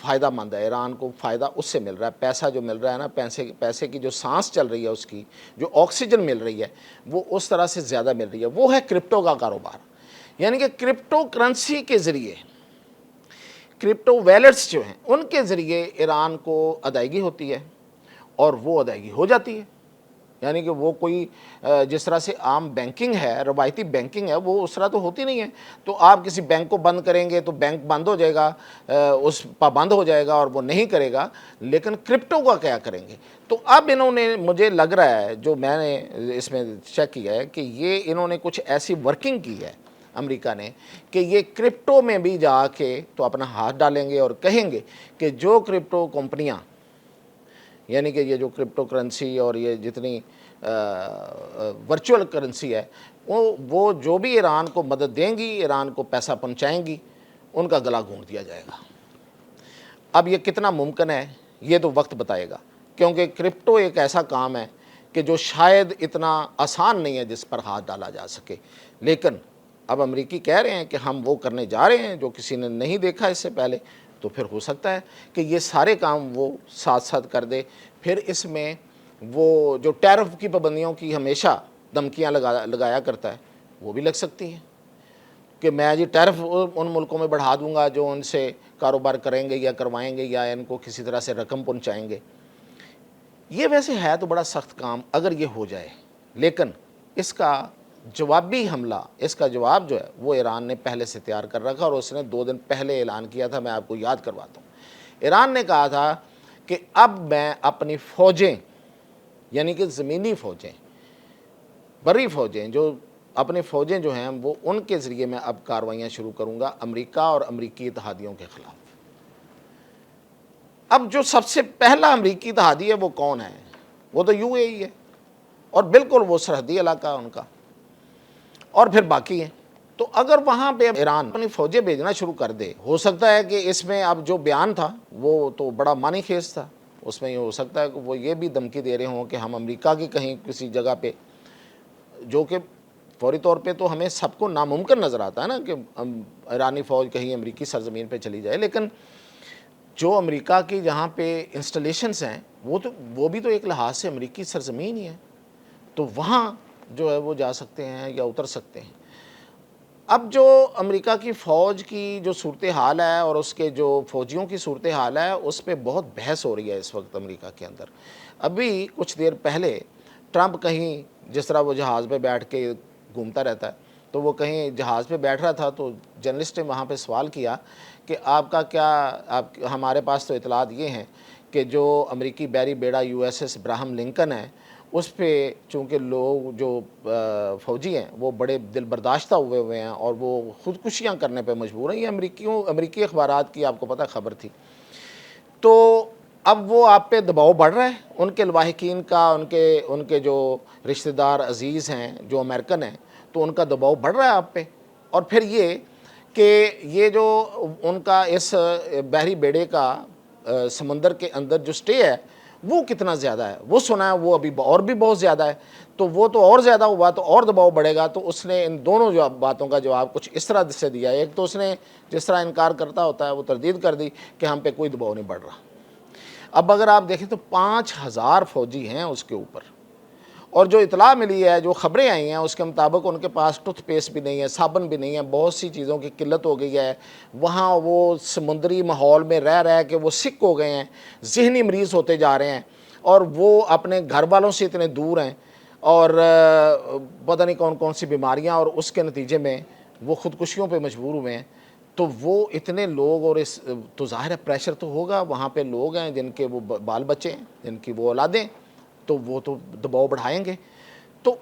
فائدہ مند ہے، ایران کو فائدہ اس سے مل رہا ہے، پیسہ جو مل رہا ہے نا، پیسے کی جو سانس چل رہی ہے، اس کی جو آکسیجن مل رہی ہے وہ اس طرح سے زیادہ مل رہی ہے، وہ ہے کرپٹو کا کاروبار. یعنی کہ کرپٹو کرنسی کے ذریعے، کرپٹو ویلیٹس جو ہیں ان کے ذریعے ایران کو ادائیگی ہوتی ہے اور وہ ادائیگی ہو جاتی ہے. یعنی کہ وہ کوئی جس طرح سے عام بینکنگ ہے، روایتی بینکنگ ہے، وہ اس طرح تو ہوتی نہیں ہے. تو آپ کسی بینک کو بند کریں گے تو بینک بند ہو جائے گا، اس پابند ہو جائے گا اور وہ نہیں کرے گا. لیکن کرپٹو کا کیا کریں گے؟ تو اب انہوں نے، مجھے لگ رہا ہے جو میں نے اس میں چیک کیا ہے کہ یہ انہوں نے کچھ ایسی ورکنگ کی ہے امریکہ نے کہ یہ کرپٹو میں بھی جا کے تو اپنا ہاتھ ڈالیں گے اور کہیں گے کہ جو کرپٹو کمپنیاں، یعنی کہ یہ جو کرپٹو کرنسی اور یہ جتنی ورچوئل کرنسی ہے، وہ جو بھی ایران کو مدد دیں گی، ایران کو پیسہ پہنچائیں گی، ان کا گلا گھونٹ دیا جائے گا. اب یہ کتنا ممکن ہے یہ تو وقت بتائے گا، کیونکہ کرپٹو ایک ایسا کام ہے کہ جو شاید اتنا آسان نہیں ہے جس پر ہاتھ ڈالا جا سکے. لیکن اب امریکی کہہ رہے ہیں کہ ہم وہ کرنے جا رہے ہیں جو کسی نے نہیں دیکھا اس سے پہلے، تو پھر ہو سکتا ہے کہ یہ سارے کام وہ ساتھ ساتھ کر دے. پھر اس میں وہ جو ٹیرف کی پابندیوں کی ہمیشہ دھمکیاں لگایا کرتا ہے وہ بھی لگ سکتی ہیں کہ میں جی ٹیرف ان ملکوں میں بڑھا دوں گا جو ان سے کاروبار کریں گے یا کروائیں گے یا ان کو کسی طرح سے رقم پہنچائیں گے. یہ ویسے ہے تو بڑا سخت کام اگر یہ ہو جائے، لیکن اس کا جوابی حملہ، اس کا جواب جو ہے وہ ایران نے پہلے سے تیار کر رکھا، اور اس نے 2 دن پہلے اعلان کیا تھا. میں آپ کو یاد کرواتا ہوں. ایران نے کہا تھا کہ اب میں اپنی فوجیں، یعنی کہ زمینی فوجیں، بری فوجیں، جو اپنی فوجیں جو ہیں وہ ان کے ذریعے میں اب کارروائیاں شروع کروں گا امریکہ اور امریکی اتحادیوں کے خلاف. اب جو سب سے پہلا امریکی اتحادی ہے وہ کون ہے؟ وہ تو یو اے ای ہے، اور بالکل وہ سرحدی علاقہ ان کا، اور پھر باقی ہیں. تو اگر وہاں پہ ایران اپنی فوجیں بھیجنا شروع کر دے، ہو سکتا ہے کہ اس میں اب جو بیان تھا وہ تو بڑا معنی خیز تھا، اس میں یہ ہو سکتا ہے کہ وہ یہ بھی دھمکی دے رہے ہوں کہ ہم امریکہ کی کہیں کسی جگہ پہ، جو کہ فوری طور پہ تو ہمیں سب کو ناممکن نظر آتا ہے نا کہ ایرانی فوج کہیں امریکی سرزمین پہ چلی جائے، لیکن جو امریکہ کی جہاں پہ انسٹالیشنز ہیں وہ بھی تو ایک لحاظ سے امریکی سرزمین ہی ہے، تو وہاں جو ہے وہ جا سکتے ہیں یا اتر سکتے ہیں. اب جو امریکہ کی فوج کی جو صورتحال ہے اور اس کے جو فوجیوں کی صورتحال ہے، اس پہ بہت بحث ہو رہی ہے اس وقت امریکہ کے اندر. ابھی کچھ دیر پہلے ٹرمپ کہیں، جس طرح وہ جہاز پہ بیٹھ کے گھومتا رہتا ہے، تو وہ کہیں جہاز پہ بیٹھ رہا تھا تو جرنلسٹ نے وہاں پہ سوال کیا کہ آپ کا کیا، ہمارے پاس تو اطلاعات یہ ہیں کہ جو امریکی بحری بیڑا U S S Abraham Lincoln ہے، اس پہ چونکہ لوگ جو فوجی ہیں وہ بڑے دل برداشتہ ہوئے ہیں اور وہ خودکشیاں کرنے پہ مجبور ہیں. یہ امریکی اخبارات کی آپ کو پتہ خبر تھی. تو اب وہ آپ پہ دباؤ بڑھ رہا ہے، ان کے لواحقین کا، ان کے جو رشتہ دار عزیز ہیں جو امریکن ہیں، تو ان کا دباؤ بڑھ رہا ہے آپ پہ. اور پھر یہ کہ یہ جو ان کا اس بحری بیڑے کا سمندر کے اندر جو سٹے ہے وہ کتنا زیادہ ہے، وہ سنا ہے وہ ابھی اور بھی بہت زیادہ ہے، تو وہ تو اور زیادہ ہوا تو اور دباؤ بڑھے گا. تو اس نے ان دونوں جو باتوں کا جواب کچھ اس طرح سے دیا. ایک تو اس نے جس طرح انکار کرتا ہوتا ہے وہ تردید کر دی کہ ہم پہ کوئی دباؤ نہیں بڑھ رہا. اب اگر آپ دیکھیں تو 5000 فوجی ہیں اس کے اوپر، اور جو اطلاع ملی ہے، جو خبریں آئی ہیں اس کے مطابق ان کے پاس ٹوتھ پیسٹ بھی نہیں ہے، صابن بھی نہیں ہے، بہت سی چیزوں کی قلت ہو گئی ہے. وہاں وہ سمندری ماحول میں رہ کے وہ سک ہو گئے ہیں، ذہنی مریض ہوتے جا رہے ہیں، اور وہ اپنے گھر والوں سے اتنے دور ہیں، اور پتہ نہیں کون کون سی بیماریاں، اور اس کے نتیجے میں وہ خودکشیوں پہ مجبور ہوئے ہیں. تو وہ اتنے لوگ، اور اس تو ظاہر ہے پریشر تو ہوگا. وہاں پہ لوگ ہیں جن کے وہ بال بچے ہیں، جن کی وہ اولادیں، تو وہ تو دباؤ بڑھائیں گے. تو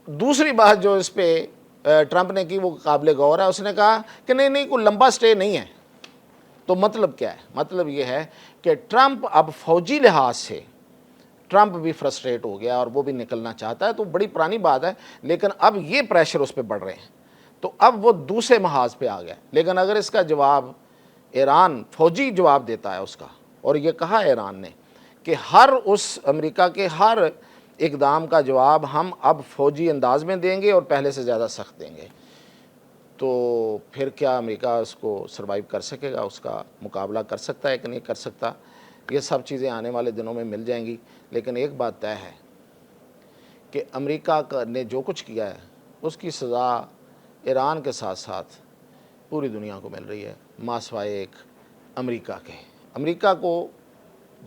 دوسری بات جو اس پہ ٹرمپ نے کی وہ قابل غور ہے. اس نے کہا کہ نہیں کوئی لمبا سٹے نہیں ہے. تو مطلب کیا ہے؟ مطلب یہ ہے کہ ٹرمپ اب فوجی لحاظ سے ٹرمپ بھی فرسٹریٹ ہو گیا اور وہ بھی نکلنا چاہتا ہے. تو بڑی پرانی بات ہے، لیکن اب یہ پریشر اس پہ بڑھ رہے ہیں، تو اب وہ دوسرے محاذ پہ آ گیا. لیکن اگر اس کا جواب ایران فوجی جواب دیتا ہے اس کا، اور یہ کہا ایران نے کہ ہر اس امریکہ کے ہر اقدام کا جواب ہم اب فوجی انداز میں دیں گے اور پہلے سے زیادہ سخت دیں گے. تو پھر کیا امریکہ اس کو سروائیو کر سکے گا، اس کا مقابلہ کر سکتا ہے کہ نہیں کر سکتا، یہ سب چیزیں آنے والے دنوں میں مل جائیں گی۔ لیکن ایک بات طے ہے کہ امریکہ نے جو کچھ کیا ہے اس کی سزا ایران کے ساتھ ساتھ پوری دنیا کو مل رہی ہے، ماسوائے ایک امریکہ کے۔ امریکہ کو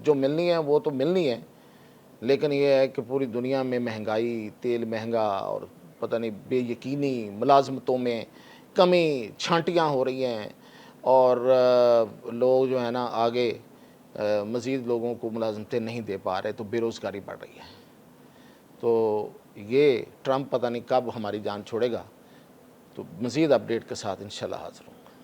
جو ملنی ہے وہ تو ملنی ہے، لیکن یہ ہے کہ پوری دنیا میں مہنگائی، تیل مہنگا اور پتہ نہیں بے یقینی، ملازمتوں میں کمی، چھانٹیاں ہو رہی ہیں، اور لوگ جو ہے نا آگے مزید لوگوں کو ملازمتیں نہیں دے پا رہے، تو بے روزگاری بڑھ رہی ہے۔ تو یہ ٹرمپ پتہ نہیں کب ہماری جان چھوڑے گا۔ تو مزید اپڈیٹ کے ساتھ انشاءاللہ حاضر ہوں۔